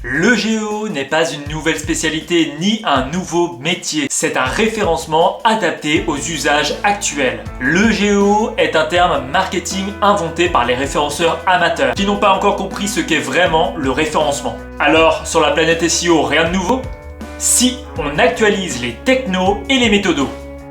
Le GEO n'est pas une nouvelle spécialité ni un nouveau métier, c'est un référencement adapté aux usages actuels. Le GEO est un terme marketing inventé par les référenceurs amateurs qui n'ont pas encore compris ce qu'est vraiment le référencement. Alors, sur la planète SEO, rien de nouveau? Si on actualise les technos et les méthodos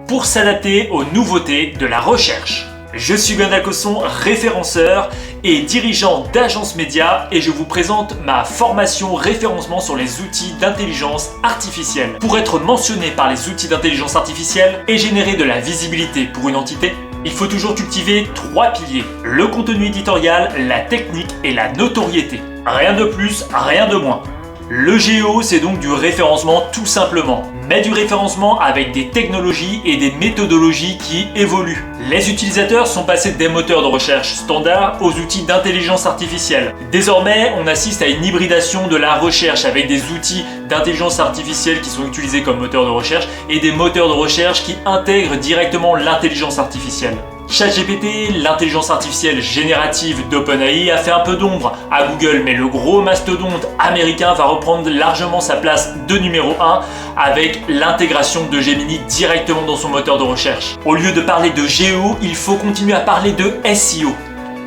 pour s'adapter aux nouveautés de la recherche. Je suis Gwendal Cosson, référenceur et dirigeant d'agence média et je vous présente ma formation référencement sur les outils d'intelligence artificielle. Pour être mentionné par les outils d'intelligence artificielle et générer de la visibilité pour une entité, il faut toujours cultiver 3 piliers. Le contenu éditorial, la technique et la notoriété. Rien de plus, rien de moins. Le GEO, c'est donc du référencement tout simplement, mais du référencement avec des technologies et des méthodologies qui évoluent. Les utilisateurs sont passés des moteurs de recherche standards aux outils d'intelligence artificielle. Désormais, on assiste à une hybridation de la recherche avec des outils d'intelligence artificielle qui sont utilisés comme moteurs de recherche et des moteurs de recherche qui intègrent directement l'intelligence artificielle. ChatGPT, l'intelligence artificielle générative d'OpenAI, a fait un peu d'ombre à Google, mais le gros mastodonte américain va reprendre largement sa place de numéro 1 avec l'intégration de Gemini directement dans son moteur de recherche. Au lieu de parler de GEO, il faut continuer à parler de SEO.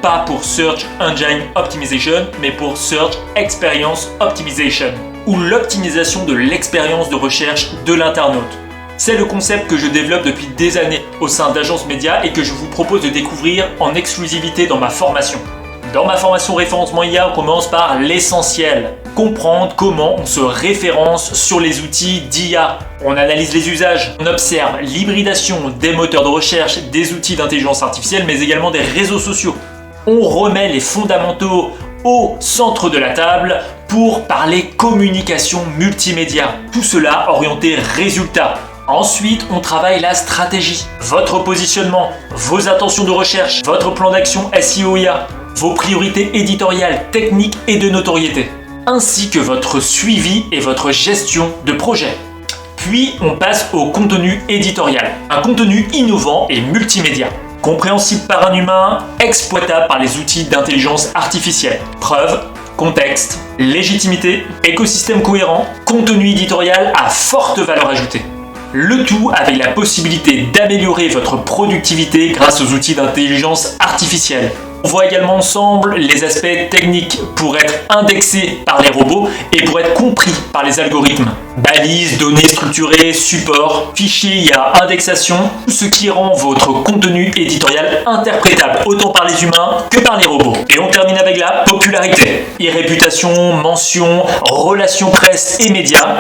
Pas pour Search Engine Optimization, mais pour Search Experience Optimization, ou l'optimisation de l'expérience de recherche de l'internaute. C'est le concept que je développe depuis des années au sein d'Agence Média et que je vous propose de découvrir en exclusivité dans ma formation. Dans ma formation référencement IA, on commence par l'essentiel. Comprendre comment on se référence sur les outils d'IA. On analyse les usages, on observe l'hybridation des moteurs de recherche, des outils d'intelligence artificielle, mais également des réseaux sociaux. On remet les fondamentaux au centre de la table pour parler communication multimédia. Tout cela orienté résultat. Ensuite, on travaille la stratégie, votre positionnement, vos intentions de recherche, votre plan d'action SEO IA, vos priorités éditoriales, techniques et de notoriété, ainsi que votre suivi et votre gestion de projet. Puis, on passe au contenu éditorial, un contenu innovant et multimédia, compréhensible par un humain, exploitable par les outils d'intelligence artificielle. Preuve, contexte, légitimité, écosystème cohérent, contenu éditorial à forte valeur ajoutée. Le tout avec la possibilité d'améliorer votre productivité grâce aux outils d'intelligence artificielle. On voit également ensemble les aspects techniques pour être indexé par les robots et pour être compris par les algorithmes. Balises, données structurées, support, fichiers IA, indexation, tout ce qui rend votre contenu éditorial interprétable autant par les humains que par les robots. Et on termine avec la popularité. Et réputation, mention, relations presse et médias.